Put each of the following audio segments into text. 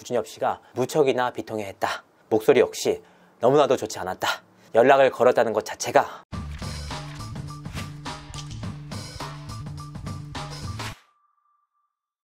구준엽 씨가 무척이나 비통해했다. 목소리 역시 너무나도 좋지 않았다. 연락을 걸었다는 것 자체가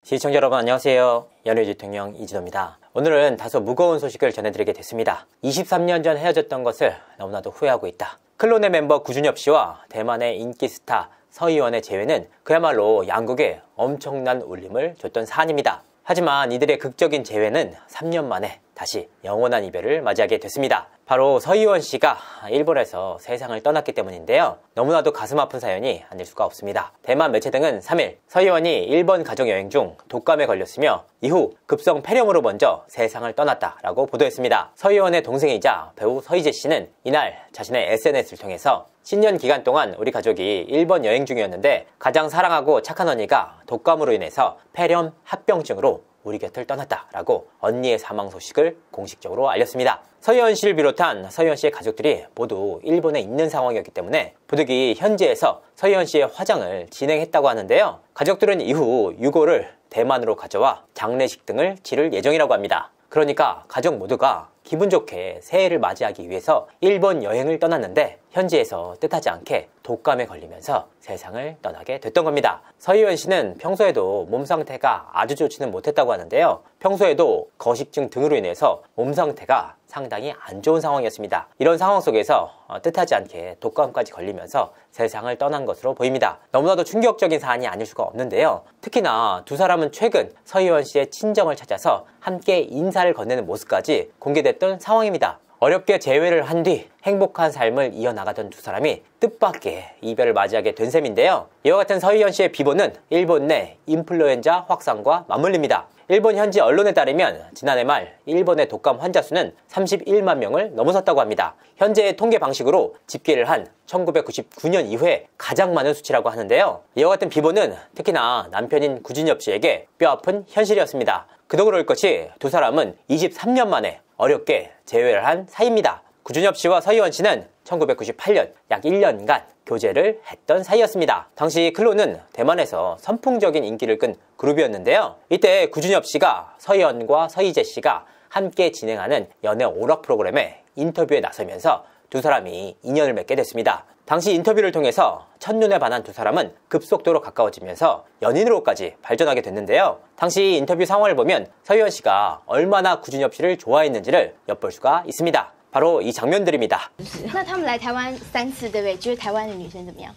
시청자 여러분 안녕하세요. 연예인 대통령 이진호입니다. 오늘은 다소 무거운 소식을 전해드리게 됐습니다. 23년 전 헤어졌던 것을 너무나도 후회하고 있다. 클론의 멤버 구준엽 씨와 대만의 인기 스타 서희원의 재회는 그야말로 양국에 엄청난 울림을 줬던 사안입니다. 하지만 이들의 극적인 재회는 3년 만에 다시 영원한 이별을 맞이하게 됐습니다. 바로 서희원 씨가 일본에서 세상을 떠났기 때문인데요. 너무나도 가슴 아픈 사연이 아닐 수가 없습니다. 대만 매체 등은 3일 서희원이 일본 가족여행 중 독감에 걸렸으며 이후 급성 폐렴으로 먼저 세상을 떠났다라고 보도했습니다. 서희원의 동생이자 배우 서희재 씨는 이날 자신의 SNS를 통해서 신년 기간 동안 우리 가족이 일본 여행 중이었는데 가장 사랑하고 착한 언니가 독감으로 인해서 폐렴 합병증으로 우리 곁을 떠났다라고 언니의 사망 소식을 공식적으로 알렸습니다. 서희원 씨를 비롯한 서희원 씨의 가족들이 모두 일본에 있는 상황이었기 때문에 부득이 현지에서 서희원 씨의 화장을 진행했다고 하는데요. 가족들은 이후 유고를 대만으로 가져와 장례식 등을 치를 예정이라고 합니다. 그러니까 가족 모두가 기분 좋게 새해를 맞이하기 위해서 일본 여행을 떠났는데 현지에서 뜻하지 않게 독감에 걸리면서 세상을 떠나게 됐던 겁니다. 서희원 씨는 평소에도 몸 상태가 아주 좋지는 못했다고 하는데요. 평소에도 거식증 등으로 인해서 몸 상태가 상당히 안 좋은 상황이었습니다. 이런 상황 속에서 뜻하지 않게 독감까지 걸리면서 세상을 떠난 것으로 보입니다. 너무나도 충격적인 사안이 아닐 수가 없는데요. 특히나 두 사람은 최근 서희원 씨의 친정을 찾아서 함께 인사를 건네는 모습까지 공개됐던 상황입니다. 어렵게 재회를 한 뒤 행복한 삶을 이어나가던 두 사람이 뜻밖의 이별을 맞이하게 된 셈인데요. 이와 같은 서희원 씨의 비보는 일본 내 인플루엔자 확산과 맞물립니다. 일본 현지 언론에 따르면 지난해 말 일본의 독감 환자 수는 31만 명을 넘어섰다고 합니다. 현재의 통계 방식으로 집계를 한 1999년 이후에 가장 많은 수치라고 하는데요. 이와 같은 비보는 특히나 남편인 구준엽 씨에게 뼈아픈 현실이었습니다. 그도 그럴 것이 두 사람은 23년 만에 어렵게 재회를 한 사이입니다. 구준엽 씨와 서희원 씨는 1998년 약 1년간 교제를 했던 사이였습니다. 당시 클론은 대만에서 선풍적인 인기를 끈 그룹이었는데요. 이때 구준엽 씨가 서희원과 서희재 씨가 함께 진행하는 연애 오락 프로그램에 인터뷰에 나서면서 두 사람이 인연을 맺게 됐습니다. 당시 인터뷰를 통해서 첫눈에 반한 두 사람은 급속도로 가까워지면서 연인으로까지 발전하게 됐는데요. 당시 인터뷰 상황을 보면 서희원 씨가 얼마나 구준엽 씨를 좋아했는지를 엿볼 수가 있습니다. 바로 이 장면들입니다. 那他们来台湾3次，对不对？觉得台湾的女生怎么样？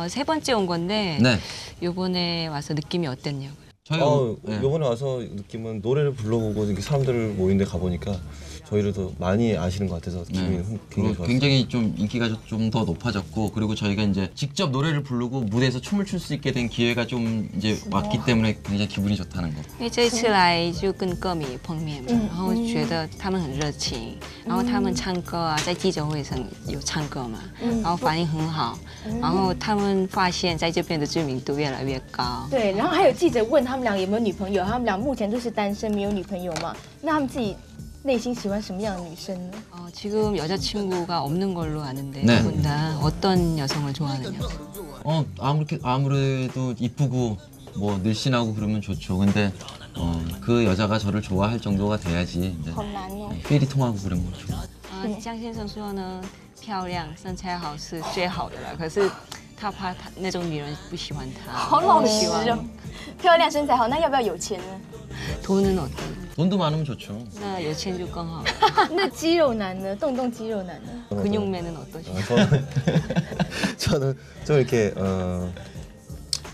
세 번째 온 건데 네. 요번에 와서 느낌이 어땠냐고요? 저희 요번에 와서 느낌은 노래를 불러보고 이렇게 사람들 모인 데 가보니까 저희를 더 많이 아시는 것 같아서 기분이 굉장히 좋았어요. 굉장히 좀 인기가 좀 더 높아졌고, 그리고 저희가 이제 직접 노래를 부르고 무대에서 춤을 출 수 있게 된 기회가 좀 이제 왔기 때문에 굉장히 기분이 좋다는 거. 因为这一次来就跟歌迷碰面嘛，然后觉得他们很热情，然后他们唱歌啊，在记者会上有唱歌嘛，然后反应很好，然后他们发现在这边的知名度越来越高。对，然后还有记者问他们俩有没有女朋友，他们俩目前都是单身，没有女朋友嘛？那他们自己内心喜欢什么样的女生呢？ 지금 여자친구가 없는 걸로 아는데 네. 두 분 다 어떤 여성을 좋아하느냐? 아무래도 이쁘고 뭐 늘씬하고 그러면 좋죠. 근데 그 여자가 저를 좋아할 정도가 돼야지 이제 필이 통하고 그러면 좋아. 江先生说呢，漂亮、身材好是最好的了，可是他怕他那种女人不喜欢他。好老实哦，漂亮身材好，那要不要有钱呢？ 돈은 어떤? 돈도 많으면 좋죠. 那有钱就更好。那肌肉男呢？动肌肉男呢？ 근육맨은 어떠시죠? 저는 좀 이렇게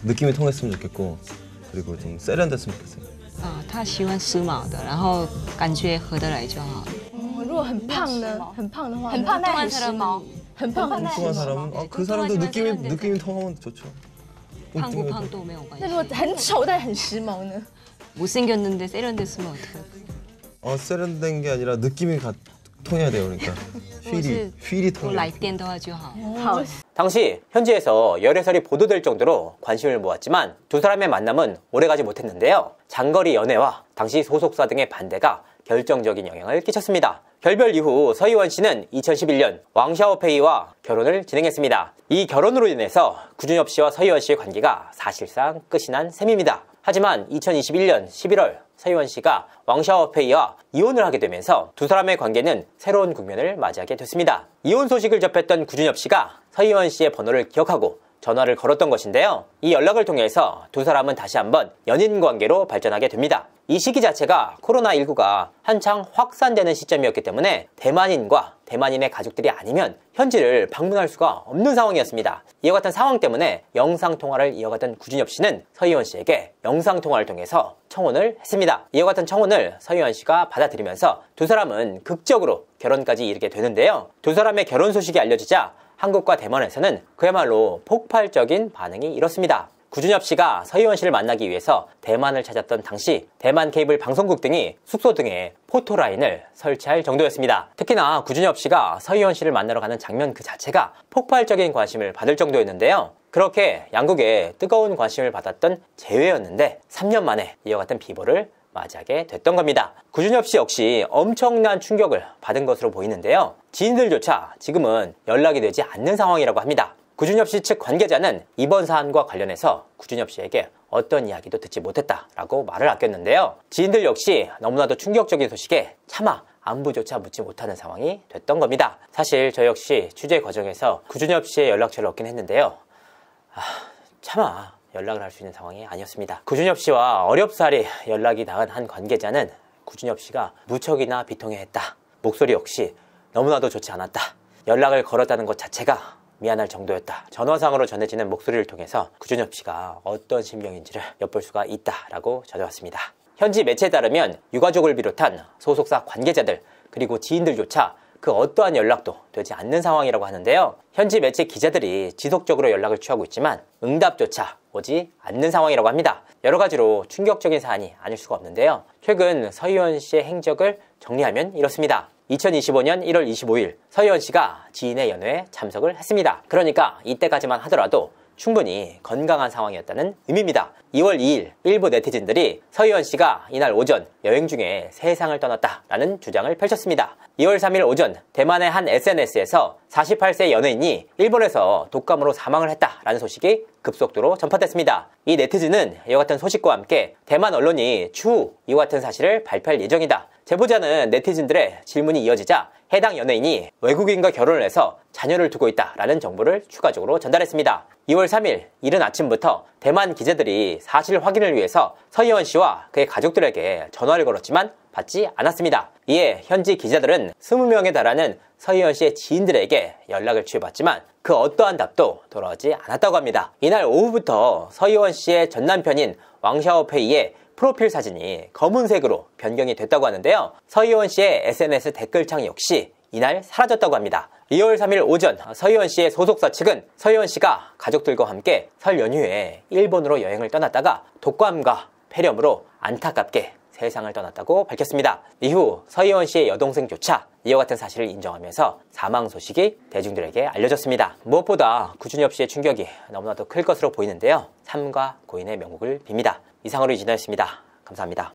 느낌이 통했으면 좋겠고 그리고 좀 세련됐으면 좋겠어요. 他喜欢时髦的，然后感觉合得来就好。如果很胖呢？很胖的话，很胖但很时髦，很胖很时 뚱뚱한 髦。 사람은 그 사람도 느낌이 통하면 좋죠. 胖不胖都没有关系。那如果很丑但很时髦呢？ 못생겼는데 세련됐으면 어떡해? 세련된 게 아니라 느낌이 통해야 돼요. 그러니까 필이 통해야 돼요. 来电的话就好。 당시 현지에서 열애설이 보도될 정도로 관심을 모았지만 두 사람의 만남은 오래가지 못했는데요. 장거리 연애와 당시 소속사 등의 반대가 결정적인 영향을 끼쳤습니다. 결별 이후 서희원 씨는 2011년 왕샤오페이와 결혼을 진행했습니다. 이 결혼으로 인해서 구준엽 씨와 서희원 씨의 관계가 사실상 끝이 난 셈입니다. 하지만 2021년 11월 서희원 씨가 왕샤오페이와 이혼을 하게 되면서 두 사람의 관계는 새로운 국면을 맞이하게 됐습니다. 이혼 소식을 접했던 구준엽 씨가 서희원 씨의 번호를 기억하고 전화를 걸었던 것인데요. 이 연락을 통해서 두 사람은 다시 한번 연인 관계로 발전하게 됩니다. 이 시기 자체가 코로나19가 한창 확산되는 시점이었기 때문에 대만인과 대만인의 가족들이 아니면 현지를 방문할 수가 없는 상황이었습니다. 이와 같은 상황 때문에 영상통화를 이어가던 구준엽 씨는 서희원 씨에게 영상통화를 통해서 청혼을 했습니다. 이와 같은 청혼을 서희원 씨가 받아들이면서 두 사람은 극적으로 결혼까지 이르게 되는데요. 두 사람의 결혼 소식이 알려지자 한국과 대만에서는 그야말로 폭발적인 반응이 일었습니다. 구준엽 씨가 서희원 씨를 만나기 위해서 대만을 찾았던 당시 대만 케이블 방송국 등이 숙소 등에 포토라인을 설치할 정도였습니다. 특히나 구준엽 씨가 서희원 씨를 만나러 가는 장면 그 자체가 폭발적인 관심을 받을 정도였는데요. 그렇게 양국에 뜨거운 관심을 받았던 재회였는데 3년 만에 이와 같은 비보를 맞이하게 됐던 겁니다. 구준엽 씨 역시 엄청난 충격을 받은 것으로 보이는데요. 지인들조차 지금은 연락이 되지 않는 상황이라고 합니다. 구준엽 씨 측 관계자는 이번 사안과 관련해서 구준엽 씨에게 어떤 이야기도 듣지 못했다라고 말을 아꼈는데요. 지인들 역시 너무나도 충격적인 소식에 차마 안부조차 묻지 못하는 상황이 됐던 겁니다. 사실 저 역시 취재 과정에서 구준엽 씨의 연락처를 얻긴 했는데요. 차마 연락을 할 수 있는 상황이 아니었습니다. 구준엽 씨와 어렵사리 연락이 닿은 한 관계자는 구준엽 씨가 무척이나 비통해했다. 목소리 역시 너무나도 좋지 않았다. 연락을 걸었다는 것 자체가 미안할 정도였다. 전화상으로 전해지는 목소리를 통해서 구준엽 씨가 어떤 심경인지를 엿볼 수가 있다라고 전해왔습니다. 현지 매체에 따르면 유가족을 비롯한 소속사 관계자들 그리고 지인들조차 그 어떠한 연락도 되지 않는 상황이라고 하는데요. 현지 매체 기자들이 지속적으로 연락을 취하고 있지만 응답조차 오지 않는 상황이라고 합니다. 여러 가지로 충격적인 사안이 아닐 수가 없는데요. 최근 서희원 씨의 행적을 정리하면 이렇습니다. 2025년 1월 25일 서희원 씨가 지인의 연회에 참석을 했습니다. 그러니까 이때까지만 하더라도 충분히 건강한 상황이었다는 의미입니다. 2월 2일 일부 네티즌들이 서희원 씨가 이날 오전 여행 중에 세상을 떠났다라는 주장을 펼쳤습니다. 2월 3일 오전 대만의 한 SNS에서 48세 연예인이 일본에서 독감으로 사망을 했다라는 소식이 급속도로 전파됐습니다. 이 네티즌은 이와 같은 소식과 함께 대만 언론이 추후 이와 같은 사실을 발표할 예정이다. 제보자는 네티즌들의 질문이 이어지자 해당 연예인이 외국인과 결혼을 해서 자녀를 두고 있다라는 정보를 추가적으로 전달했습니다. 2월 3일 이른 아침부터 대만 기자들이 사실 확인을 위해서 서희원 씨와 그의 가족들에게 전화를 걸었지만 받지 않았습니다. 이에 현지 기자들은 20명에 달하는 서희원 씨의 지인들에게 연락을 취해봤지만 그 어떠한 답도 돌아오지 않았다고 합니다. 이날 오후부터 서희원 씨의 전남편인 왕샤오페이의 프로필 사진이 검은색으로 변경이 됐다고 하는데요. 서희원 씨의 SNS 댓글창 역시 이날 사라졌다고 합니다. 2월 3일 오전 서희원 씨의 소속사 측은 서희원 씨가 가족들과 함께 설 연휴에 일본으로 여행을 떠났다가 독감과 폐렴으로 안타깝게 세상을 떠났다고 밝혔습니다. 이후 서희원 씨의 여동생조차 이와 같은 사실을 인정하면서 사망 소식이 대중들에게 알려졌습니다. 무엇보다 구준엽 씨의 충격이 너무나도 클 것으로 보이는데요. 삼가 고인의 명복을 빕니다. 이상으로 이진아였습니다. 감사합니다.